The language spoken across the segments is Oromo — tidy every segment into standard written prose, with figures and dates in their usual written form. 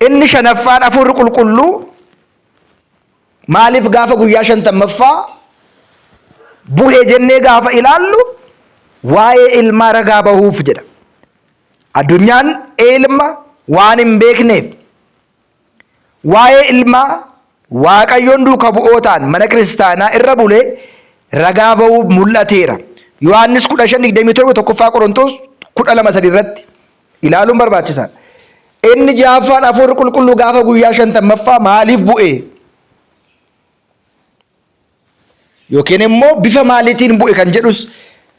inni shanaffaan hafuurri qulqulluu maaliif gaafa guyyaa shantammaffaa bu'ee jennee gaafa ilaallu waa'ee ilmaa ragaa bahuuf jedha. Addunyaan ilma waan hin beekneef waa'ee ilmaa Waaqayyoon duuka bu'ootaan mana kiristaanaa irra bulee ragaa bahuuf mul'ateera. Yohaannis 15:27 tokkoffaa Qorontos 12:3 irratti ilaaluun barbaachisaadha. Inni ja'affaan hafuurri qulqulluu gaafa guyyaa shantammaffaa maaliif bu'e? Yookiin immoo bifa maaliitiin bu'e kan jedhus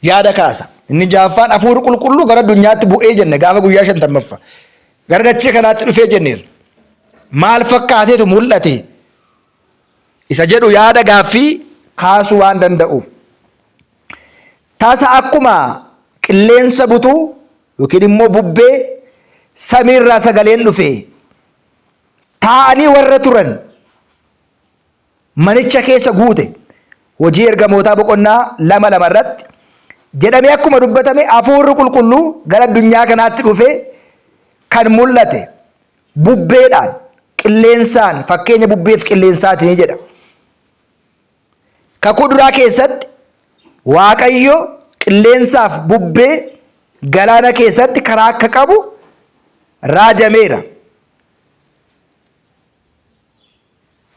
yaada kaasa. Inni ja'affaan hafuurri qulqulluu gara addunyaatti bu'ee jenne gaafa guyyaa shantammaffaa. Gara dachee kanaatti dhufee jenneerra. Maal fakkaateetu mul'ate? Isa jedhu yaada gaaffii kaasuu waan danda'uuf. Tasa akkuma qilleensa butuu yookiin immoo bubbee samiirraa sagaleen dhufe taa'anii warra turan manicha keessa guute. Hojii ergamootaa boqonnaa 2 irratti jedhamee akkuma dubbatame hafuurri qulqulluu gara addunyaa kanaatti dhufe kan mul'ate bubbeedhaan qilleensaan fakkeenya bubbeef qilleensaatiin jedha. Kakuu duraa keessatti Waaqayyo qilleensaaf bubbee galaana keessatti karaa akka qabu raajameera.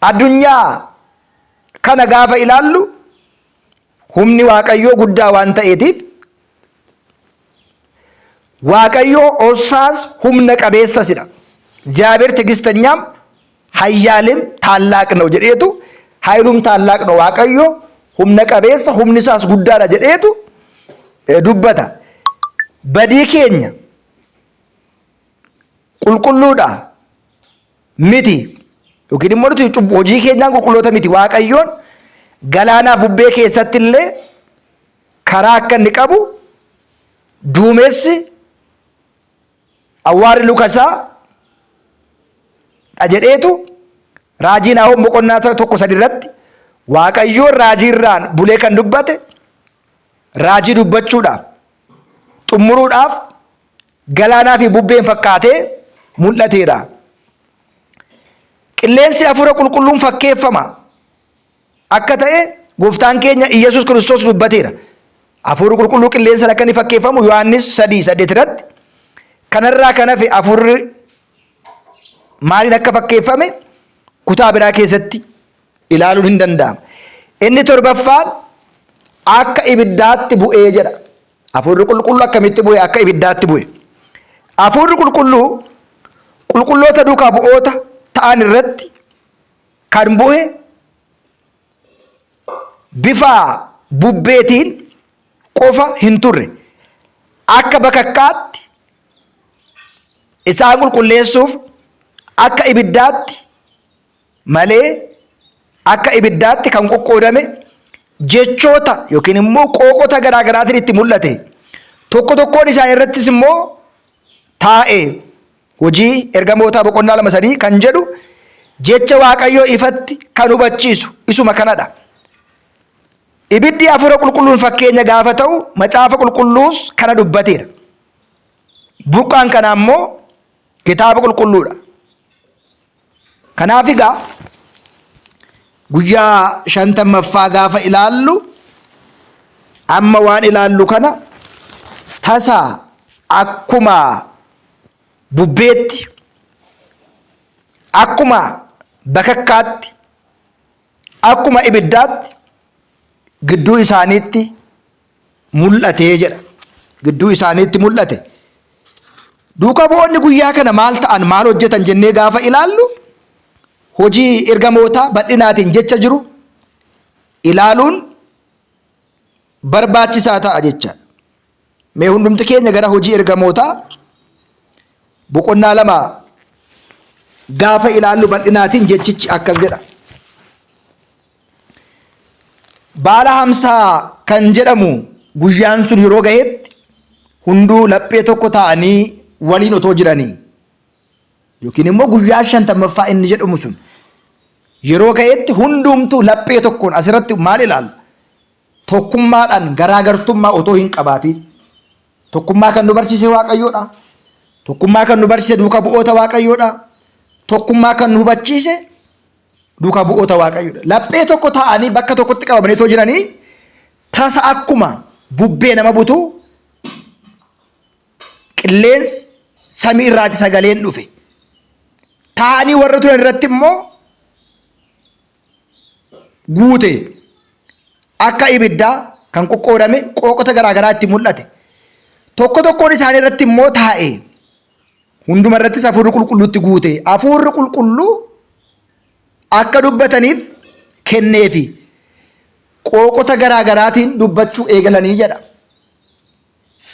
Addunyaa kana gaafa ilaallu humni Waaqayyoo guddaa waan ta'eetiif Waaqayyoo obsaas humna qabeessasidha. እግዚአብሔር ትዕግስተኛም ኃያልም ታላቅ ነው jedheetu ኃይሉም ታላቅ ነው Waaqayyoo humna qabeessa humni isaas guddaadha jedheetu dubbata. Badii keenya qulqulluudha miti yookiin immoo nuti hojii keenyaan qulqulloota miti. Waaqayyoon galaanaaf bubbee keessatti illee karaa akka inni qabu duumessi awwaarri lukasaa jedheetu raajii Naahom boqonnaa 1:3 irratti Waaqayyoon raajiirraan bulee kan dubbate raajii dubbachuudhaaf xumuruudhaaf galaanaa fi bubbeen fakkaatee mul'ateera. Qilleensi hafuura qulqulluun fakkeeffama akka ta'e gooftaan keenya Iyyasuus Kiristoos dubbateera. Hafuurri qulqulluu qilleensaan akka inni fakkeeffamu Yohaannis 3:8 irratti kanarraa kan hafe hafuurri maaliin akka fakkeeffame kutaa biraa keessatti ilaaluun hin danda'ama. Inni torbaffaan akka ibiddaatti bu'ee jedha. Hafuurri qulqulluu akkamitti bu'e? Akka ibiddaatti bu'e. Hafuurri qulqulluu qulqulloota duukaa bu'oota ta'an irratti kan bu'e bifa bubbeetiin qofa hin turre. Akka bakakkaatti isaan qulqulleessuuf akka ibiddaatti malee akka ibiddaatti kan qoqqoodame jechoota yookiin immoo qooqota garaa garaatiin itti mul'ate. Tokko tokkoon isaan irrattis immoo taa'e. Hojii ergamootaa boqonnaa 2:3 kan jedhu jecha Waaqayyoo ifatti kan hubachiisu isuma kanadha. Ibiddi hafuura qulqulluun fakkeenya gaafa ta'u macaafa qulqulluus kana dubbateera. Burqaan kana ammoo kitaaba qulqulluudha. Kanaaf egaa guyyaa shantammaffaa gaafa ilaallu amma waan ilaallu kana tasa akkuma bubbeetti akkuma bakakkaatti akkuma ibiddaatti gidduu isaaniitti mul'ate jedha. Gidduu isaaniitti mul'ate. Duuka bu'oonni guyyaa kana maal ta'an maal hojjetan jennee gaafa ilaallu hojii ergamootaa bal'inaatiin jecha jiru ilaaluun barbaachisaa ta'a jecha. Mee hundumti keenya gara hojii ergamootaa boqonnaa 2 gaafa ilaallu bal'inaatiin jechichi akkas jedha. Baala hamsaa kan jedhamu guyyaan sun yeroo gaheetti hunduu laphee tokko ta'anii waliin otoo jiranii yookiin immoo guyyaa 50ffaa inni jedhamu sun yeroo gaheetti hundumtuu laphee tokkoon asirratti maal ilaalu? Tokkummaadhaan garaagartummaa otoo hin qabaatiin tokkummaa kan nu barsiise Waaqayyoodha. Tokkummaa kan nu barsiise duuka bu'oota Waaqayyoodha. tokkummaa kan nu hubachiise duukaa bu'oota Waaqayyoodha. Laphee tokko ta'anii bakka tokkotti qabamanii too jiranii tasa akkuma bubbee nama butu qilleensi samii irraati sagaleen dhufe. Ta'anii warra turan irratti immoo guute akka ibiddaa kan qoqqoodame qooqota garaagaraa itti mul'ate. Tokko tokkoon isaanii irratti immoo taa'e. Hunduma irrattis hafuurri qulqulluutti guute. Hafuurri qulqulluu akka dubbataniif kenneefi qooqota garaagaraatiin dubbachuu eegalanii jedha.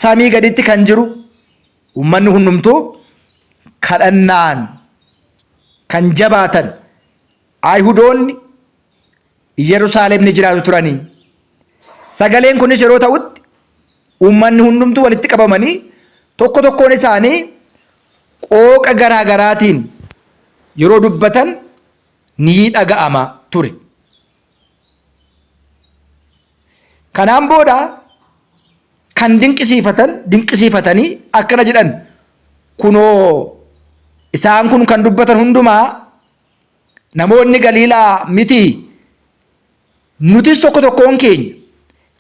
Samii gaditti kan jiru uummanni hundumtuu kadhannaan kan jabaatan Ayhudoonni Yerusaalem ni jiraatu turanii. Sagaleen kunis yeroo ta'utti uummanni hundumtuu walitti qabamanii tokko tokkoon isaanii qooqa garaagaraatiin yeroo dubbatan ni dhaga'ama ture. Kanaan booda kan dinqisiifatanii akkana jedhan, kunoo isaan kun kan dubbatan hundumaa namoonni Galiilaa miti. Nutis tokko tokkoon keenya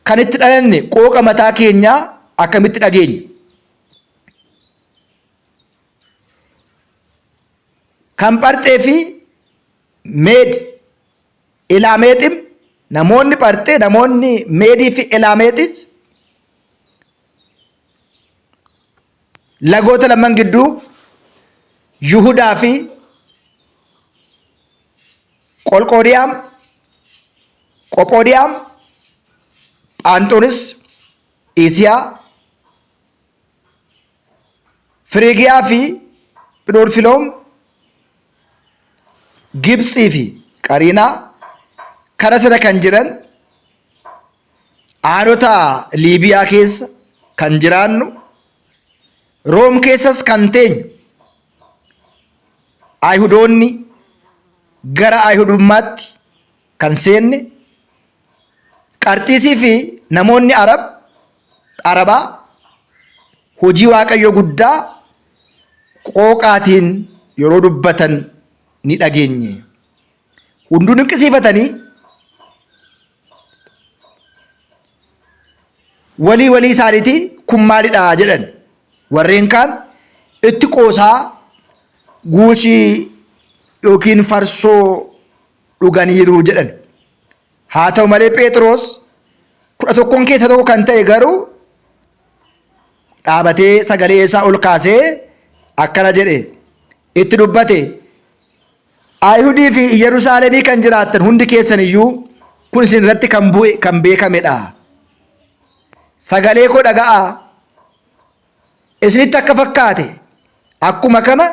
kan itti dhalanne qooqa mataa keenyaa akkamitti dhageenya? Kan Pharxee fi Meed Elaameexim, namoonni Pharxee, namoonni Meedii fi Elaameexis lagoota lamaan gidduu Yihudaa fi Qophoodiyaam, Phaanxoonis, Isiyaa, Firiigiyaa fi Phidolfiloom, Gibxii fi Qariinaa kana sana kan jiran aanota Liibiyaa keessa kan jiraannu, Room keessas kan teenyu, Ayhudoonni gara Ayhudummaatti kan seenne, Qarxiisii fi namoonni Arabaa hojii Waaqayyoo guddaa qooqaatiin yeroo dubbatan ni dhageenye. Hunduu dinqisiifatanii walii isaaniitii kun maalidha jedhan. Warreen kaan itti qoosaa guushii yookiin farsoo dhuganiiru jedhan. Haa ta'u malee Phexros 11 keessa tokko kan ta'e garuu dhaabatee sagalee isaa ol kaasee akkana jedhe, itti dubbate, Ayhudii fi Yerusaalemii kan jiraattan hundi keessan iyyuu kun isin irratti kan beekamedha. Sagalee koo dhaga'aa. Isinitti akka fakkaate akkuma kana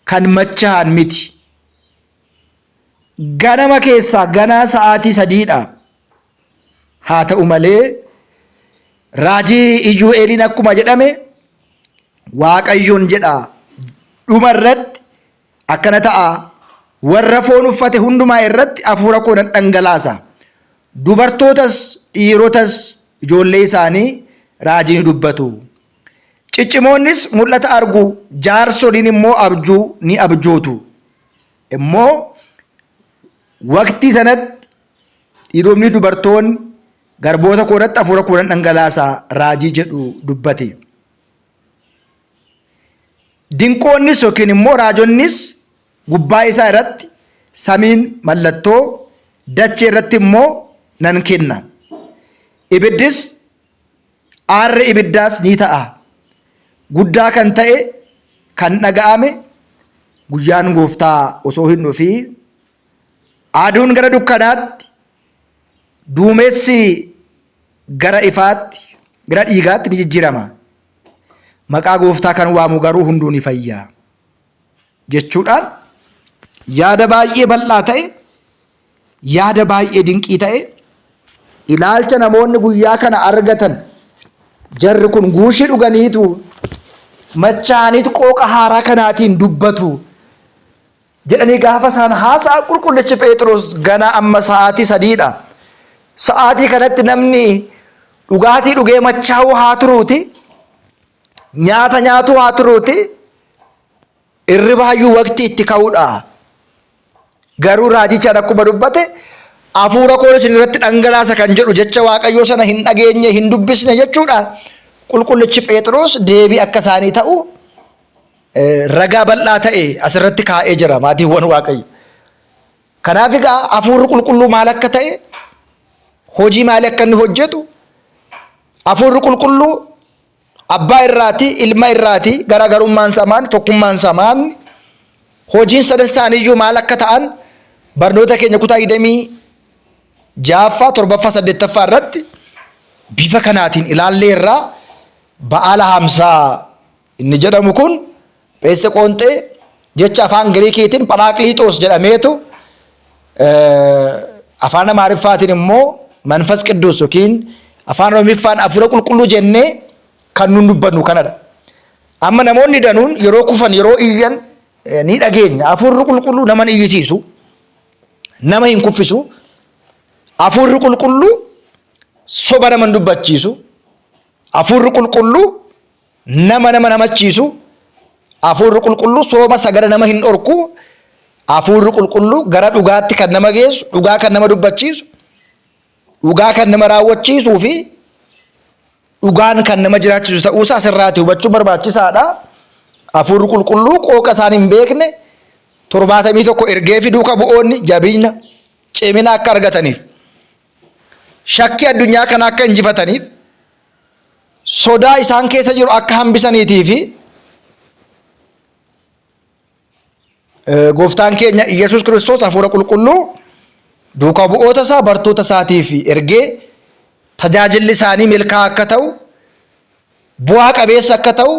kan machaa'an miti. Ganama keessaa ganaa sa'aatii 3dha. Haa ta'u malee raajii Iyyuu'eeliin akkuma jedhame Waaqayyoon jedha, dhuma irratti akkana ta'a, warra foon uffate hundumaa irratti hafuura koo nan dhangalaasa. Dubartootas dhiirotas ijoollee isaanii raajii ni dubbatu. Ciccimoonnis mul'ata argu, jaarsoliin immoo abjuu ni abjootu. Immoo waqtii sanatti dhiironni dubartoonni garboota koo irratti hafuura koo nan dhangalaasa raajii jedhu dubbate. Dinqoonnis yookiin immoo raajonnis gubbaa isaa irratti samiin mallattoo, dachee irratti immoo nan kenna. Ibiddis aarri ibiddaas ni ta'a. Guddaa kan ta'e kan dhaga'ame guyyaan Gooftaa osoo hin dhufin aduun gara dukkanaatti, duumessi gara ifaatti, gara dhiigaatti ni jijjiirama. Maqaa Gooftaa kan waamu garuu hunduu ni fayya jechuudhaan yaada baay'ee bal'aa ta'e, yaada baay'ee dinqii ta'e, ilaalcha namoonni guyyaa kana argatan, jarri kun guushii dhuganiitu machaaniitu qooqa haaraa kanaatiin dubbatu jedhanii gaafa isaan haasaa qulqullichi Phexros ganaa amma sa'aatii 3dha. Sa'aatii kanatti namni dhugaatii dhugee machaa'uu haa turuuti, nyaata nyaatuu haa turuuti, irri baay'uu waqtii itti ka'uudha. Garuu raajicha akkuma dubbate hafuura koo isin irratti dhangalaasa kan jedhu jecha Waaqayyoo sana hin dhageenye hin dubbisne jechuudha. Qulqullichi Phexros deebii akka isaanii ta'u ragaa bal'aa ta'e asirratti kaa'ee jira maatiiwwan Waaqayyo. Kanaaf egaa hafuurri qulqulluu maal akka ta'e, hojii maali akka inni hojjetu, hafuurri qulqulluu abbaa irraati ilma irraati garaagarummaan isaa maali, tokkummaan isaa maali, hojiin sadan isaaniiyyuu maal akka ta'an barnoota keenya kutaa 26ffaa 7ffaa 8ffaa irratti bifa kanaatiin ilaallee irraa ba'aala hamsaa inni jedhamu kun Pheenxeqoonxee jecha afaan Giriikiitiin Pharaaqliixoos jedhameetu afaan Amaariffaatiin immoo Manfas Qidduus yookiin afaan Oromiffaan hafuura qulqulluu jennee kan nun dubbannu kanadha. Amma namoonni danuun yeroo kufan yeroo iyyan ni dhageenya. Hafuurri qulqulluu nama hin iyyisiisu, nama hin kuffisu. Hafuurri qulqulluu soba nama hin dubbachiisu. Hafuurri qulqulluu nama namachiisu. Hafuurri qulqulluu sooma sagada nama hin dhorku. Hafuurri qulqulluu gara dhugaatti kan nama geessu, dhugaa kan nama dubbachiisu, dhugaa kan nama raawwachiisuu fi dhugaan kan nama jiraachisu ta'uusaa asirraati hubachuu barbaachisaadha. Hafuurri qulqulluu qooqa isaan hin beekne 71 ergee fi duuka bu'oonni jabina cimina akka argataniif, shakkii addunyaa kana akka injifataniif, sodaa isaan keessa jiru akka hambisaniitii fi gooftaan keenya Yesuus Kiristoos hafuura qulqulluu duuka bu'oota isaa bartoota isaatiif ergee tajaajilli isaanii milkaa'aa akka ta'u, bu'aa qabeessa akka ta'u,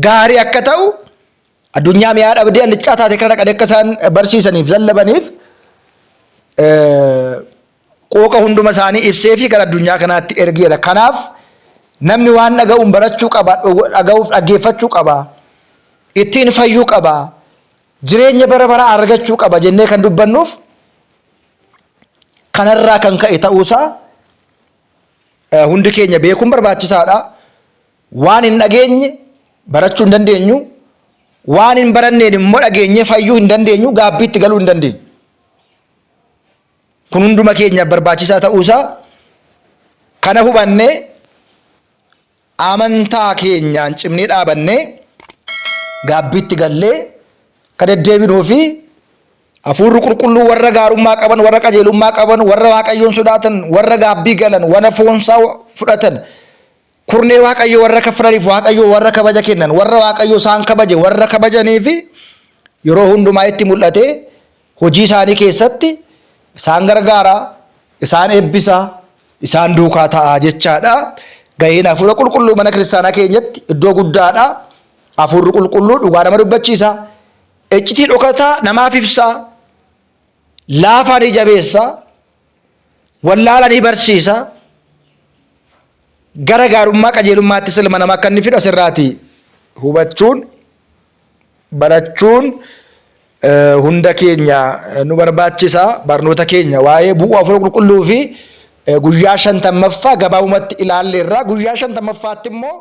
gaarii akka ta'u, addunyaa mi'aa dhabdee allichaa taate kana dhaqanii akka isaan barsiisaniif lallabaniif qooqa hunduma isaanii ibsee fi gara addunyaa kanaatti ergeera. Kanaaf namni waan dhaga'uun barachuu qaba, dhaga'uuf dhaggeeffachuu qaba, ittiin fayyuu qaba, jireenya bara baraa argachuu qaba jennee kan dubbannuuf kanarraa kan ka'e ta'uusaa hundi keenya beekuun barbaachisaadha. Waan hin dhageenye barachuu hin dandeenyu, waan hin baranneen immoo dhageenye fayyuu hin dandeenyu, gaabbiitti galuu hin dandeenyu. Kun hunduma keenyaaf barbaachisaa ta'uusaa kana hubannee amantaa keenyaan cimnee dhaabannee gaabbiitti gallee kan deddeebinuu fi hafuurri qulqulluu warra gaarummaa qaban, warra qajeelummaa qaban, warra Waaqayyoon sodaatan, warra gaabbii galan, warra foonsaa fudhatan, kurnee Waaqayyoo warra kaffalaniif Waaqayyoo warra kabaja kennan, warra Waaqayyoo isaan kabaje warra kabajanii fi yeroo hundumaa itti mul'ate hojii isaanii keessatti isaan gargaara, isaan eebbisa, isaan duukaa ta'a jechaadha. Gaheen hafuura qulqulluu mana kiristaanaa keenyatti iddoo guddaadha. Hafuurri qulqulluu dhugaa nama dubbachiisa, iccitii dhokataa namaaf ibsa, laafaa ni jabeessa, wallaala ni barsiisa, gara gaarummaa qajeelummaatti ilma namaa akka inni fidu asirraati hubachuun barachuun hunda keenya nu barbaachisa. Barnoota keenya waa'ee bu'uu hafuura qulqulluu fi guyyaa 50ffaa gabaabumatti ilaalleerra. Guyyaa 50ffaatti immoo